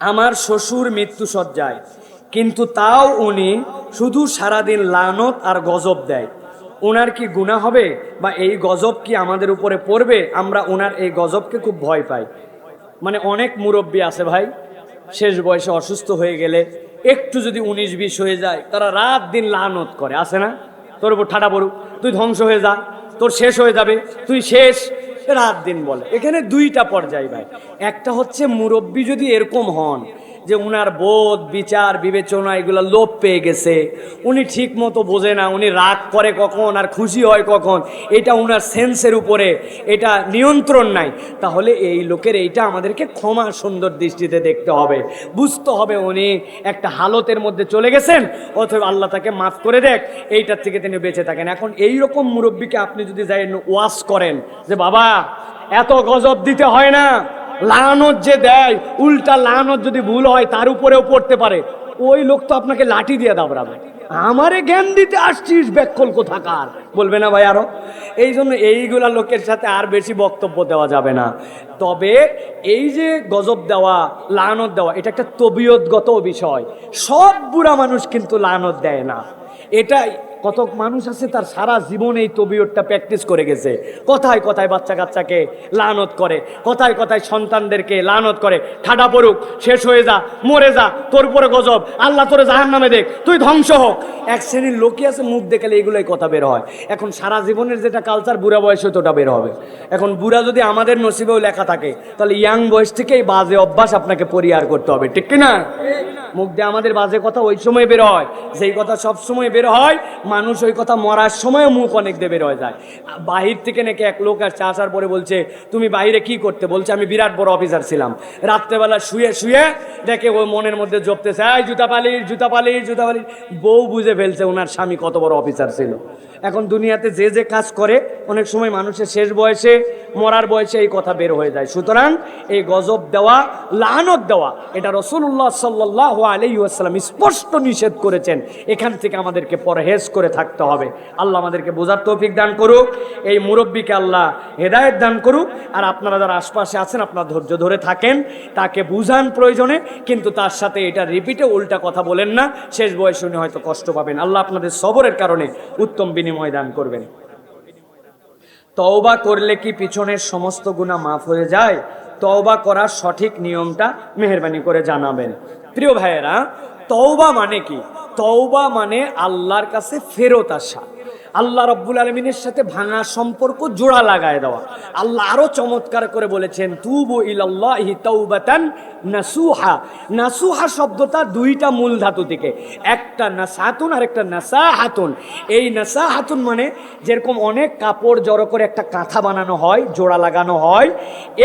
আমার শ্বশুর মৃত্যু সজ্জায়, কিন্তু তাও উনি শুধু সারাদিন লানত আর গজব দেয়। ওনার কি গুনাহ হবে, বা এই গজব কি আমাদের উপরে পড়বে? আমরা ওনার এই গজবকে খুব ভয় পাই। মানে অনেক মুরব্বী আছে ভাই, শেষ বয়সে অসুস্থ হয়ে গেলে একটু যদি 19-20 হয়ে যায়, তারা রাত দিন লানত করে, আছে না? তোর উপর ঠাডা পড়ুক, তুই ধ্বংস হয়ে যা, তোর শেষ হয়ে যাবে, তুই শেষ, রাত দিন বলে। এখানে দুইটা পর্যায় ভাই। একটা হচ্ছে মুরব্বী যদি এরকম হন যে উনার বোধ বিচার বিবেচনা এগুলো লোপ পেয়ে গেছে, উনি ঠিক মতো বোঝে না, উনি রাগ করে কখন আর খুশি হয় কখন, এটা উনার সেন্সের উপরে এটা নিয়ন্ত্রণ নাই, তাহলে এই লোকের এইটা আমাদেরকে ক্ষমা সুন্দর দৃষ্টিতে দেখতে হবে, বুঝতে হবে উনি একটা হালতের মধ্যে চলে গেছেন, অথবা আল্লাহ তাকে মাফ করে দেখ, এইটার থেকে তিনি বেঁচে থাকেন। এখন এই রকম মুরব্বীকে আপনি যদি যাই ওয়াজ করেন যে বাবা এত গজব দিতে হয় না, লানত যে দেয়, উল্টা লানত যদি ভুল হয় তার উপরেও পড়তে পারে, ওই লোক তো আপনাকে লাঠি দিয়ে দাবড়াবে, আমারে জ্ঞান দিতে আসছিস ব্যাকল কোথাকার, বলবে না ভাই? আরো এই জন্য এইগুলা লোকের সাথে আর বেশি বক্তব্য দেওয়া যাবে না। তবে এই যে গজব দেওয়া লানত দেওয়া, এটা একটা তবিয়তগত বিষয়। সব বুড়া মানুষ কিন্তু লানত দেয় না। এটাই কত মানুষ আছে তার সারা জীবন এই তবিয়তটা প্র্যাকটিস করে গেছে, কথায় কথায় বাচ্চা কাচ্চাকে লানত করে, কথায় কথায় সন্তানদেরকে লানত করে, ঠাডা পড়ুক, শেষ হয়ে যা, মরে যা, তোর উপরে গজব, আল্লাহ তোরে জাহান্নামে দেখ, তুই ধ্বংস হোক। এক শ্রেণীর লোকই আছে মুখ দেখালে এইগুলোই কথা বের হয়। এখন সারা জীবনের যেটা কালচার বুড়া বয়সে তোটা বের হবে। এখন বুড়া যদি আমাদের নসিবেও লেখা থাকে, তাহলে ইয়াং বয়স থেকেই বাজে অভ্যাস আপনাকে পরিহার করতে হবে, ঠিক কিনা? মুখ দিয়ে আমাদের বাজে কথা ওই সময় বের হয়, যেই কথা সব সময় বের হয়, মানুষ ওই কথা মরার সময়ও মুখ অনেক দিয়ে বের হয়ে যায়। বাহির থেকে নাকি এক লোক আসছে, আসার পরে বলছে তুমি বাইরে কি করতে? বলছে আমি বিরাট বড় অফিসার ছিলাম, রাত্রেবেলা শুয়ে শুয়ে দেখে ওই মনের মধ্যে জপতেছে, এই জুতা পালিশ জুতা পালিশ জুতা পালিশ। বউ বুঝে ফেলছে ওনার স্বামী কত বড় অফিসার ছিল। এখন দুনিয়াতে যে যে কাজ করে, অনেক সময় মানুষের শেষ বয়সে মরার বয়সে এই কথা বের হয়ে যায়। সুতরাং এই গজব দেওয়া লানত দেওয়া, এটা রাসূলুল্লাহ সাল্লাল্লাহু আলাইহি ওয়াসাল্লাম স্পষ্ট নিষেধ করেছেন। এখান থেকে আমাদেরকে পরহেজ করে থাকতে হবে। আল্লাহ আমাদেরকে বোঝার তৌফিক দান করুক, এই মুরব্বীকে আল্লাহ হেদায়েত দান করুক। আর আপনারা যারা আশপাশে আছেন, আপনারা ধৈর্য ধরে থাকেন, তাকে বুঝান প্রয়োজনে, কিন্তু তার সাথে এটা রিপিটে উল্টা কথা বলেন না, শেষ বয়সে উনি হয়তো কষ্ট পাবেন। আল্লাহ আপনাদের সবরের কারণে উত্তম বিনিময় দান করবেন। তওবা করলে কি পিছনের সমস্ত গুনাহ মাফ হয়ে যায়? তওবা করার সঠিক নিয়মটা মেহেরবানি করে জানাবেন। প্রিয় ভাইয়েরা, তওবা মানে কি? তওবা মানে আল্লাহর কাছে ফেরত আসা, আল্লাহ রাব্বুল আলামিনের সাথে ভাঙা সম্পর্ক জোড়া লাগায় দেওয়া। আল্লাহ আরো চমৎকার করে বলেছেন, তুবু ইলাল্লাহি তাওবাতান নাসুহা। নাসুহা শব্দটা দুইটা মূল ধাতু থেকে, একটা নাসাহাতুন আর একটা নাসাহাতুন। এই নাসাহাতুন মানে যেরকম অনেক কাপড় জড়ো করে একটা কাঁথা বানানো হয়, জোড়া লাগানো হয়,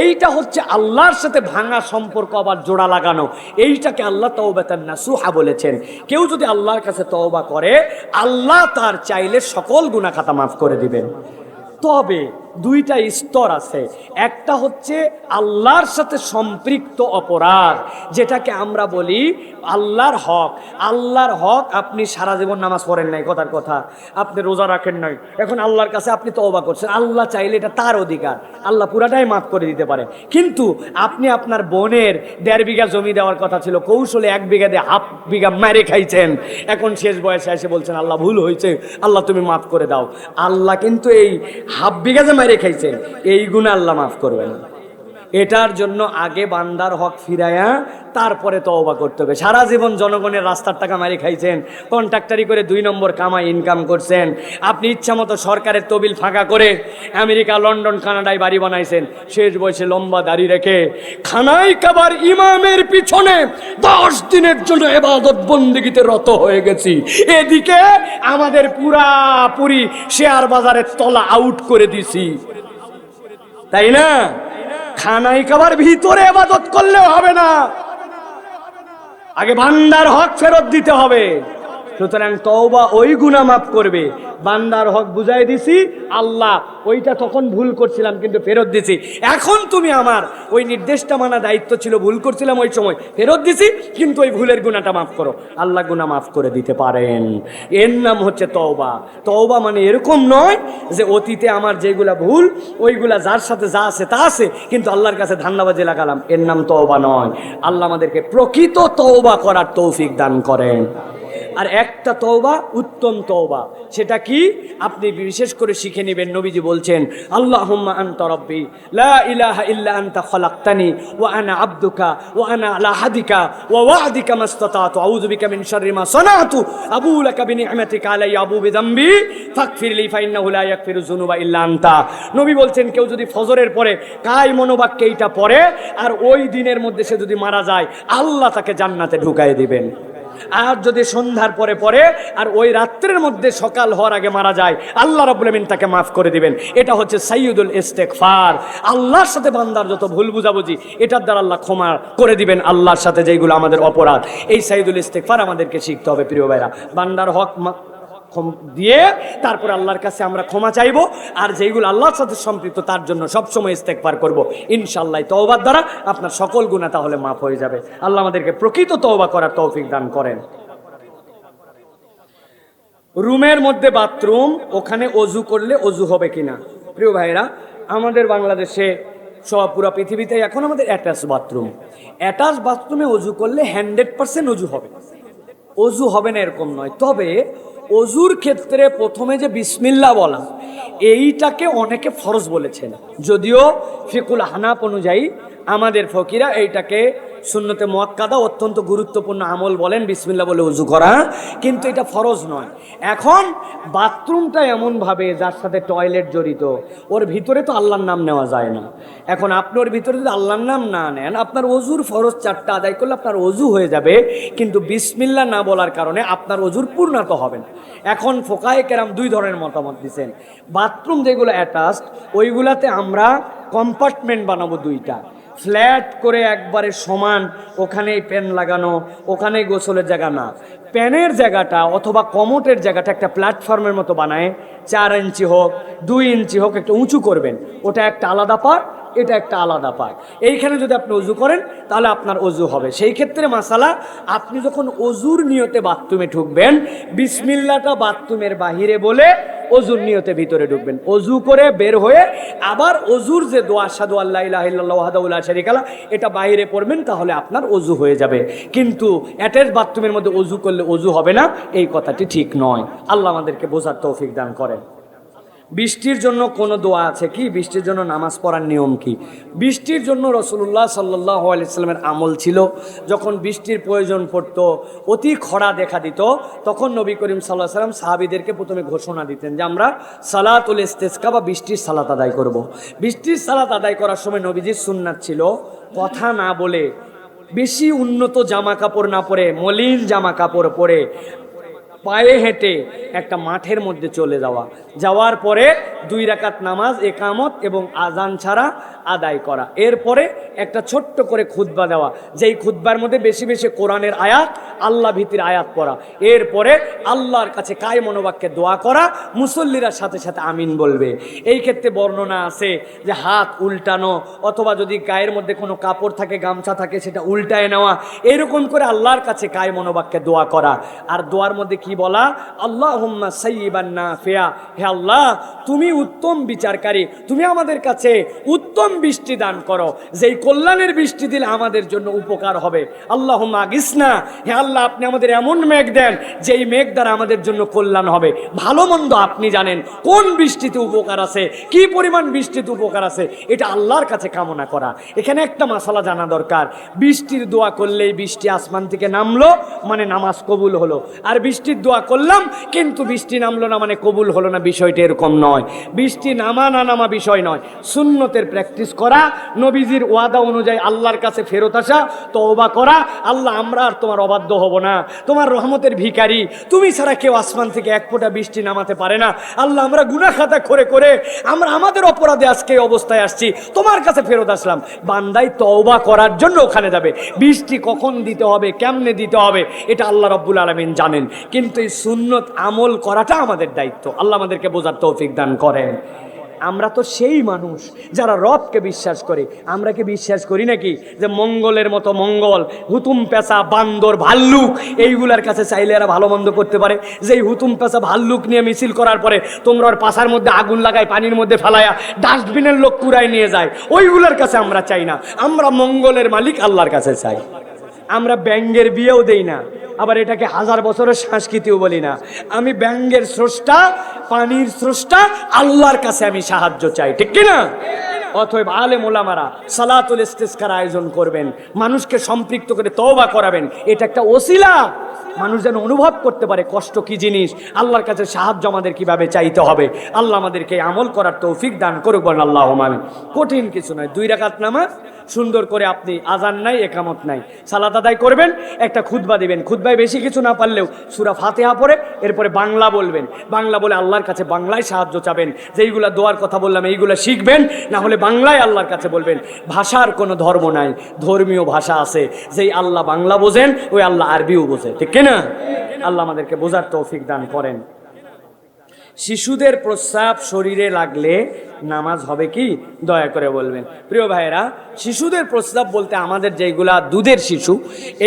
এইটা হচ্ছে আল্লাহর সাথে ভাঙা সম্পর্ক আবার জোড়া লাগানো, এইটাকে আল্লাহ তাওবাতান নাসুহা বলেছেন। কেউ যদি আল্লাহর কাছে তওবা করে, আল্লাহ তার চাইলে সকল গুনাহ খাতা মাফ করে দিবেন। তবে দুইটা স্তর আছে, একটা হচ্ছে আল্লাহর সাথে সম্পৃক্ত অপরাধ, যেটাকে আমরা বলি আল্লাহর হক। আল্লাহর হক, আপনি সারা জীবন নামাজ পড়েন নাই, কথার কথা, আপনি রোজা রাখেন নাই, এখন আল্লাহর কাছে আপনি তওবা করছেন, আল্লাহ চাইলে এটা তার অধিকার, আল্লাহ পুরাটাই মাফ করে দিতে পারে। কিন্তু আপনি আপনার বোনের 1.5 বিঘা জমি দেওয়ার কথা ছিল, কৌশলে 1 বিঘা দিয়ে 1/2 বিঘা মেরে খাইছেন, এখন শেষ বয়সে এসে বলছেন আল্লাহ ভুল হয়েছে, আল্লাহ তুমি মাফ করে দাও। আল্লাহ কিন্তু এই 1/2 বিঘা যে মেরে খাইছেন, এই গুনাহ আল্লাহ মাফ করবেন। এটার জন্য আগে বান্দার হক ফিরায়া তারপরে তওবা করতে হবে। সারা জীবন জনগণের রাস্তার টাকা মারি খাইছেন, কন্ট্রাক্টারি করে 2 নম্বর কামাই ইনকাম করছেন, আপনি ইচ্ছা মতো সরকারের তবিল ফাঁকা করে আমেরিকা, লন্ডন, কানাডায় বাড়ি বানাইছেন, শেষ বয়সে লম্বা দাড়ি রেখে খানায় কাবার ইমামের পিছনে 10 দিনের জন্য ইবাদত বন্দেগীতে রত হয়ে গেছি, এদিকে আমাদের পুরাপুরি শেয়ার বাজারের তলা আউট করে দিছি, তাই না? খানাই কাবার ভিতরে ইবাদত করলেও হবে না, আগে বান্দার হক ফেরত দিতে হবে। সুতরাং তওবা ওই গুনাহ মাফ করবে। বান্দার হক বুঝাই দিছি, আল্লাহ ওইটা তখন ভুল করছিলাম কিন্তু ফেরত দিছি, এখন তুমি আমার ওই নির্দেশটা মানা দায়িত্ব ছিল, ভুল করছিলাম ওই সময়, ফেরত দিছি, কিন্তু ওই ভুলের গুনাহটা মাফ করো। আল্লাহ গুনাহ মাফ করে দিতে পারেন। এর নাম হচ্ছে তওবা। তওবা মানে এরকম নয় যে অতীতে আমার যেগুলা ভুল ওইগুলা যার সাথে যা আছে তা আছে, কিন্তু আল্লাহর কাছে ধান্দাবাজি লাগালাম, এর নাম তওবা নয়। আল্লাহ আমাদেরকে প্রকৃত তওবা করার তৌফিক দান করেন। আর একটা তওবা উত্তম তওবা, সেটা কি আপনি বিশেষ করে শিখে নেবেন। নবীজি বলছেন, আল্লাহুম্মা আনতা রাব্বি লা ইলাহা ইল্লা আনতা খালাকতানি ওয়া আনা আবদুকা ওয়া আনা আলা আহদিকা ওয়া ওয়া'দিকা মাসতাতাতু আউযু বিকা মিন শাররি মা সানাতু আবু লাকা বিনি'মাতিকা আলাইয়া আবু বিযামবি ফাগফিরলি ফাইন্নাহু লা ইয়াগফিরু যুনুবা ইল্লা আনতা। নবী বলছেন, কেউ যদি ফজরের পরে কায় মনোবাক্যে এইটা পড়ে আর ওই দিনের মধ্যে সে যদি মারা যায়, আল্লাহ তাকে জান্নাতে ঢুকায় দিবেন। আর যদি সন্ধ্যার পরে পরে আর ওই রাত্রের মধ্যে সকাল হওয়ার আগে মারা যায়, আল্লাহ রাব্বুল আমিন তাকে মাফ করে দিবেন। এটা হচ্ছে সাইয়্যিদুল ইস্তেগফার। আল্লাহর সাথে বান্দার যত ভুল বুঝাবুঝি, এটার দ্বারা আল্লাহ ক্ষমা করে দিবেন আল্লাহর সাথে যেগুলো আমাদের অপরাধ। এই সাইয়্যিদুল ইস্তেগফার আমাদেরকে শিখতে হবে প্রিয় ভাইরা। বান্দার হক দিয়ে তারপর আল্লাহর কাছে আমরা ক্ষমা চাইবো, আর যেগুলো আল্লাহর সাথে সম্পৃক্ত তার জন্য সবসময় ইস্তেগফার করব। ইনশাআল্লাহ তওবার দ্বারা আপনার সকল গুনাহ তাহলে মাফ হয়ে যাবে। আল্লাহ আমাদেরকে প্রকৃত তওবা করার তৌফিক দান করেন। রুমের মধ্যে বাথরুম, ওখানে অজু করলে অজু হবে কিনা? প্রিয় ভাইরা, আমাদের বাংলাদেশে সব পুরো পৃথিবীতে এখন আমাদের অ্যাটাচ বাথরুম। অ্যাটাচ বাথরুমে অজু করলে 100% অজু হবে। অজু হবে না এরকম নয়, তবে অজুর ক্ষেত্রে প্রথমে যে বিসমিল্লাহ বলা, এইটাকে অনেকে ফরজ বলেছেন, যদিও ফিকুল হানাফ অনুযায়ী আমাদের ফকিরা এইটাকে সুন্নতে মুআক্কাদা অত্যন্ত গুরুত্বপূর্ণ আমল বলেন বিসমিল্লাহ বলে উযু করা, কিন্তু এটা ফরজ নয়। এখন বাথরুমটা এমনভাবে যার সাথে টয়লেট জড়িত, ওর ভিতরে তো আল্লাহর নাম নেওয়া যায় না। এখন আপনি ওর ভিতরে যদি আল্লাহর নাম না নেন, আপনার অজুর ফরজ 4টা আদায় করলে আপনার অজু হয়ে যাবে, কিন্তু বিসমিল্লাহ না বলার কারণে আপনার অজুর পূর্ণতা হবে না। এখন ফোকায়ে কেরাম 2 ধরনের মতামত দিচ্ছেন। বাথরুম যেগুলো অ্যাটাচড, ওইগুলাতে আমরা কম্পার্টমেন্ট বানাবো 2টা, ফ্ল্যাট করে একবারে সমান, ওখানেই প্যান লাগানো, ওখানেই গোসলের জায়গা না। প্যানের জায়গাটা অথবা কমোটের জায়গাটা একটা প্ল্যাটফর্মের মতো বানায়, 4 ইঞ্চি হোক 2 ইঞ্চি হোক, একটা উঁচু করবেন, ওটা একটা আলাদা পার্ট, এটা একটা আলাদা পার্ট। এইখানে যদি আপনি অজু করেন তাহলে আপনার অজু হবে। সেই ক্ষেত্রে মাসালা, আপনি যখন অজুর নিয়তে বাথরুমে ঢুকবেন, বিসমিল্লাহটা বাথরুমের বাহিরে বলে অজুর নিয়তে ভিতরে ঢুকবেন। অজু করে বের হয়ে আবার অজুর যে দোয়া আশহাদু আল্লা ইলাহা ইল্লাল্লাহু ওয়াহদাহু লা শারীকা লাহু, এটা বাইরে পড়বেন, তাহলে আপনার অজু হয়ে যাবে। কিন্তু অ্যাটাচ বাথরুমের মধ্যে অজু করলে অজু হবে না, এই কথাটি ঠিক নয়। আল্লাহ আমাদেরকে বোঝার তৌফিক দান করেন। বৃষ্টির জন্য কোনো দোয়া আছে কি? বৃষ্টির জন্য নামাজ পড়ার নিয়ম কি? বৃষ্টির জন্য রাসূলুল্লাহ সাল্লাল্লাহু আলাইহি সাল্লামের আমল ছিল, যখন বৃষ্টির প্রয়োজন পড়তো, অতি খরা দেখা দিত, তখন নবী করিম সাল্লাল্লাহু আলাইহি সাল্লাম সাহাবীদেরকে প্রথমে ঘোষণা দিতেন যে আমরা সালাতুল ইস্তিসকা বা বৃষ্টির সালাত আদায় করব। বৃষ্টির সালাত আদায় করার সময় নবীজির সুন্নাত ছিল কথা না বলে, বেশি উন্নত জামা কাপড় না পরে, মলিন জামা কাপড় পরে পায়ে হেঁটে একটা মাঠের মধ্যে চলে যাওয়ার পরে 2 রাকাত নামাজ একামত এবং আজান ছাড়া আদায় করা, এরপরে একটা ছোট্ট করে খুতবা দেওয়া, যেই খুতবার মধ্যে বেশি বেশি কোরআনের আয়াত, আল্লাহ ভীতির আয়াত পড়া, এরপরে আল্লাহর কাছে কায় মনোবাক্যে দোয়া করা, মুসল্লিরা সাথে সাথে আমিন বলবে। এই ক্ষেত্রে বর্ণনা আছে যে হাত উল্টানো, অথবা যদি গায়ের মধ্যে কোনো কাপড় থাকে, গামছা থাকে, সেটা উল্টায় নেওয়া, এরকম করে আল্লাহর কাছে কায় মনোবাক্যে দোয়া করা। আর দোয়ার মধ্যে কি বলা? আল্লাহুম্মা সাইয়্যিবান নাফিয়া, হে আল্লাহ তুমি উত্তম বিচারকারী, তুমি আমাদের কাছে উত্তম বৃষ্টি দান করো, যেই কল্যাণের বৃষ্টি দিলে আমাদের জন্য উপকার হবে। আল্লাহুম্মা আগিসনা, হে আল্লাহ আপনি আমাদের এমন মেঘ দেন যেই মেঘ দ্বারা আমাদের জন্য কল্যাণ হবে। ভালো মন্দ আপনি জানেন, কোন বৃষ্টিতে উপকার আছে, কি পরিমাণ বৃষ্টিতে উপকার আছে, এটা আল্লাহর কাছে কামনা করা। এখানে একটা মাসালা জানা দরকার, বৃষ্টির দোয়া করলেই বৃষ্টি আসমান থেকে নামলো মানে নামাজ কবুল হলো, আর বৃষ্টির দোয়া করলাম কিন্তু বৃষ্টি নামলো না মানে কবুল হলো না, বিষয়টা এরকম নয়। বৃষ্টি নামা না নামা বিষয় নয়, সুন্নতের প্র্যাকটিস প্র্যাকটিস করা, নবীজির ওয়াদা অনুযায়ী আল্লাহর কাছে ফেরত আসা, তওবা করা। আল্লাহ আমরা আর তোমার অবাধ্য হব না, তোমার রহমতের ভিখারি, তুমি ছাড়া কেউ আসমান থেকে এক ফোঁটা বৃষ্টি নামাতে পারে না। আল্লাহ আমরা গুনাহ খাতা করে করে আমরা আমাদের অপরাধে আজকে এই অবস্থায় আসছি, তোমার কাছে ফেরত আসলাম। বান্দাই তওবা করার জন্য ওখানে যাবে। বৃষ্টি কখন দিতে হবে, কেমনে দিতে হবে, এটা আল্লাহ রাব্বুল আলামিন জানেন। কিন্তু এই সুন্নত আমল করাটা আমাদের দায়িত্ব। আল্লাহ আমাদেরকে বোঝার তৌফিক দান করেন। আমরা তো সেই মানুষ যারা রবকে বিশ্বাস করে। আমরা কি বিশ্বাস করি নাকি যে মঙ্গলের মতো মঙ্গল, হুতুম পেঁচা, বান্দর, ভাল্লুক এইগুলার কাছে চাইলে এরা ভালো মন্দ করতে পারে? যেই হুতুম পেঁচা ভাল্লুক নিয়ে মিছিল করার পরে তোমরা ওর পাশার মধ্যে আগুন লাগায়, পানির মধ্যে ফেলায়া ডাস্টবিনের লোক কুড়ায় নিয়ে যায়, ওইগুলার কাছে আমরা চাই না। আমরা মঙ্গলের মালিক আল্লাহর কাছে চাই। আমরা ব্যাঙ্গের বিয়েও দেই না, আবার এটাকে হাজার বছরের সংস্কৃতিও বলি না। আমি ব্যাঙ্গের স্রষ্টা, পানির স্রষ্টা আল্লাহর কাছে আমি সাহায্য চাই, ঠিক কিনা? অতএব আলেম ওলামারা সালাতুল ইস্তিসকার আয়োজন করবেন, মানুষকে সম্পৃক্ত করে তওবা করাবেন। এটা একটা ওসিলা, মানুষ যেন অনুভব করতে পারে কষ্ট কি জিনিস, আল্লাহর কাছে সাহায্য আমাদের কিভাবে চাইতে হবে। আল্লাহ আমাদেরকে আমল করার তৌফিক দান করুক, বলেন আল্লাহুম্মা আমিন। কঠিন কিছু নয়, 2 রাকাত নামাজ, সুন্দর করে আপনি আজান নাই, একামত নাই, সালাত আদায় করবেন, একটা খুতবা দিবেন। খুতবায় বেশি কিছু না পারলেও সূরা ফাতিহা পড়ে এরপরে বাংলা বলবেন। বাংলা বলে আল্লাহর কাছে বাংলায় সাহায্য চাবেন। যেইগুলা দোয়ার কথা বললাম এইগুলা শিখবেন, না হলে বাংলায় আল্লাহর কাছে বলবেন। ভাষার কোনো ধর্ম নাই, ধর্মীয় ভাষা আছে। যেই আল্লাহ বাংলা বোঝেন ওই আল্লাহ আরবিও বোঝে, ঠিক কিনা? আল্লাহ আমাদেরকে বোঝার তৌফিক দান করেন। শিশুদের প্রস্রাব শরীরে লাগলে নামাজ হবে কি? দয়া করে বলবেন। প্রিয় ভাইয়েরা, শিশুদের প্রস্রাব বলতে আমাদের যেগুলা দুধের শিশু,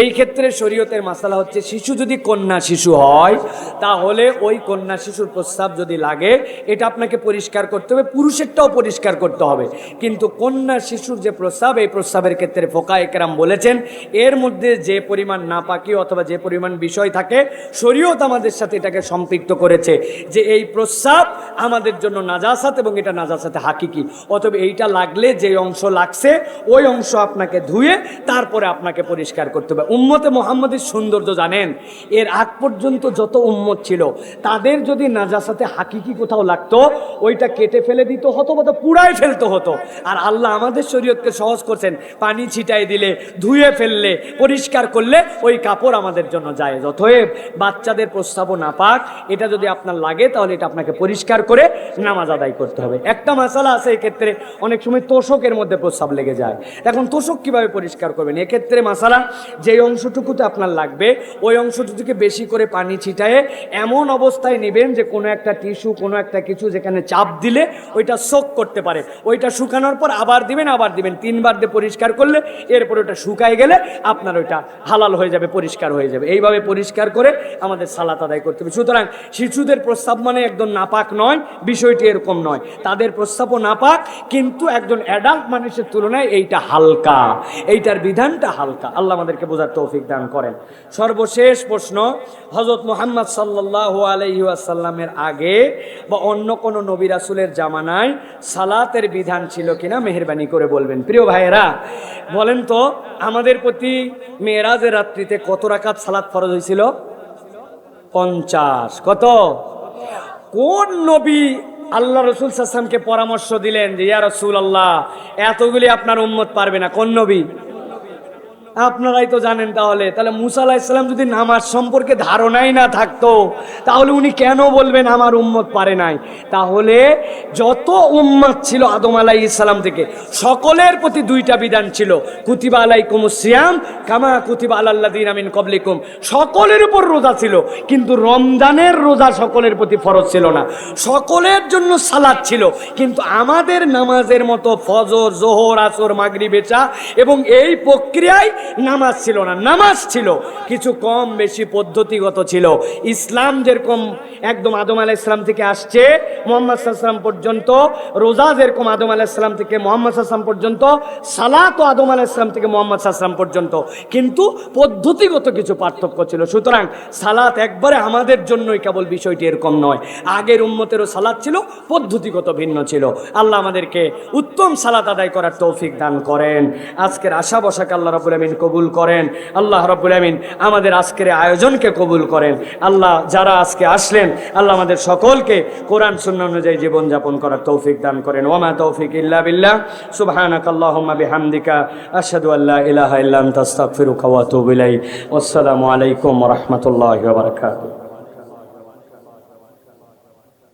এই ক্ষেত্রে শরীয়তের মাসালা হচ্ছে শিশু যদি কন্যা শিশু হয় তাহলে ওই কন্যা শিশুর প্রস্রাব যদি লাগে এটা আপনাকে পরিষ্কার করতে হবে, পুরুষেরটাও পরিষ্কার করতে হবে। কিন্তু কন্যা শিশুর যে প্রস্রাব, এই প্রস্রাবের ক্ষেত্রে ফোকায়ে কেরাম বলেছেন এর মধ্যে যে পরিমাণ নাপাকি অথবা যে পরিমাণ বিষয় থাকে, শরীয়ত আমাদের সাথে এটাকে সম্পৃক্ত করেছে যে এই প্রস্রাব আমাদের জন্য নাজাসাত এবং এটা নাজাসাতে হাকিকি। অতএব এইটা লাগলে যে অংশ লাগছে ওই অংশ আপনাকে ধুয়ে তারপরে আপনাকে পরিষ্কার করতে হবে। উম্মতে মুহাম্মাদের সৌন্দর্য জানেন, এর আগ পর্যন্ত যত উম্মত ছিল তাদের যদি নাজাসাতে হাকিকি কোথাও লাগতো ওইটা কেটে ফেলে দিতে হতো বা পুড়ায় ফেলতে হতো। আর আল্লাহ আমাদের শরীয়তকে সহজ করছেন, পানি ছিটাই দিলে, ধুয়ে ফেললে, পরিষ্কার করলে ওই কাপড় আমাদের জন্য জায়েজ। অতএব বাচ্চাদের প্রস্রাব নাপাক, এটা যদি আপনার লাগে তাহলে এটা আপনাকে পরিষ্কার করে নামাজ আদায় করতে হবে। একটা মাসালা আছে এক্ষেত্রে, অনেক সময় তোষকের মধ্যে প্রস্রাব লেগে যায়। এখন তোষক কিভাবে পরিষ্কার করবেন? এক্ষেত্রে মাসালা, যেই অংশটুকুতে আপনার লাগবে ওই অংশটুকুকে বেশি করে পানি ছিটায়ে এমন অবস্থায় নেবেন যে কোনো একটা টিস্যু, কোনো একটা কিছু যেখানে চাপ দিলে ওইটা সোক করতে পারে, ওইটা শুকানোর পর আবার দিবেন, 3বার দিয়ে পরিষ্কার করলে এরপর ওটা শুকায় গেলে আপনার ওইটা হালাল হয়ে যাবে, পরিষ্কার হয়ে যাবে। এইভাবে পরিষ্কার করে আমাদের সালাত আদায় করতে হবে। সুতরাং শিশুদের প্রস্রাব মানে একদম নাপাক নয়, বিষয়টি এরকম নয়। তাদের প্রস্রাবও নাপাক, কিন্তু একজন অ্যাডাল্ট মানুষের তুলনায় এইটা হালকা, এইটার বিধানটা হালকা। আল্লাহ আমাদেরকে বোঝার তৌফিক দান করেন। সর্বশেষ প্রশ্ন, হযরত মুহাম্মদ সাল্লাল্লাহু আলাইহি ওয়াসাল্লামের আগে বা অন্য কোনো নবী রাসূলের জামানায় সালাতের বিধান ছিল কিনা মেহেরবানি করে বলবেন। প্রিয় ভাইয়েরা, বলেন তো আমাদের প্রতি মেরাজের রাত্রিতে কত রাকাত সালাত ফরজ হয়েছিল? 50। কত? কোন নবী আল্লাহ রাসূল সাল্লাল্লাহু আলাইহি ওয়াসাল্লামকে পরামর্শ দিলেন যে ইয়া রাসূলুল্লাহ এতগুলি আপনার উম্মত পারবে না? কোন নবী? আপনারাই তো জানেন। তাহলে মুসা আলাইহিস সালাম যদি নামাজ সম্পর্কে ধারণাই না থাকতো তাহলে উনি কেন বলবেন আমার উম্মত পারে নাই? তাহলে যত উম্মত ছিল আদম আলাইহিস সালাম থেকে সকলের প্রতি 2টা বিধান ছিল, কুতিবা আলাইকুমুস সিয়াম কামা কুতিবা আলাল্লাযিনা মিন ক্বাবলিকুম। সকলের উপর রোজা ছিল, কিন্তু রমজানের রোজা সকলের প্রতি ফরজ ছিল না। সকলের জন্য সালাত ছিল, কিন্তু আমাদের নামাজের মতো ফজর, জোহর, আসর, মাগরিব, এশা এবং এই প্রক্রিয়ায় নামাজ ছিল না। নামাজ ছিল কিছু কম বেশি পদ্ধতিগত ছিল। ইসলাম যেরকম একদম আদম আলাইহিস সালাম থেকে আসছে মুহাম্মদ সাল্লাল্লাহু আলাইহি ওয়াসাল্লাম পর্যন্ত, রোজা যেরকম আদম আলাইহিস সালাম থেকে মুহাম্মদ সাল্লাল্লাহু আলাইহি ওয়াসাল্লাম পর্যন্ত, সালাত ও আদম আলাইহিস সালাম থেকে মুহাম্মদ সাল্লাল্লাহু আলাইহি ওয়াসাল্লাম পর্যন্ত, কিন্তু পদ্ধতিগত কিছু পার্থক্য ছিল। সুতরাং সালাত একবারে আমাদের জন্যই কেবল বিষয়টি এরকম নয়, আগের উম্মতেরও সালাত ছিল, পদ্ধতিগত ভিন্ন ছিল। আল্লাহ আমাদেরকে উত্তম সালাত আদায় করার তৌফিক দান করেন। আজকের আশা বসাকে আল্লাহ রাব্বুল আমিন কবুল করেন। আল্লাহ রাব্বুল আমিন আমাদের আজকের আয়োজনকে কবুল করেন। আল্লাহ যারা আজকে আসলেন, আল্লাহ আমাদের সকলকে কোরআন সুন্নাহ অনুযায়ী জীবনযাপন করার তৌফিক দান করেন। ওয়া মা তৌফিক ইল্লা বিল্লাহ। সুবহানাকাল্লাহুম্মা বিহামদিকা আশহাদু আল্লা ইলাহা ইল্লা আনতা আস্তাগফিরুকা ওয়া আতুবু ইলাইক। ওয়াসসালামু আলাইকুম ওয়া রাহমাতুল্লাহি ওয়া বারাকাতুহু।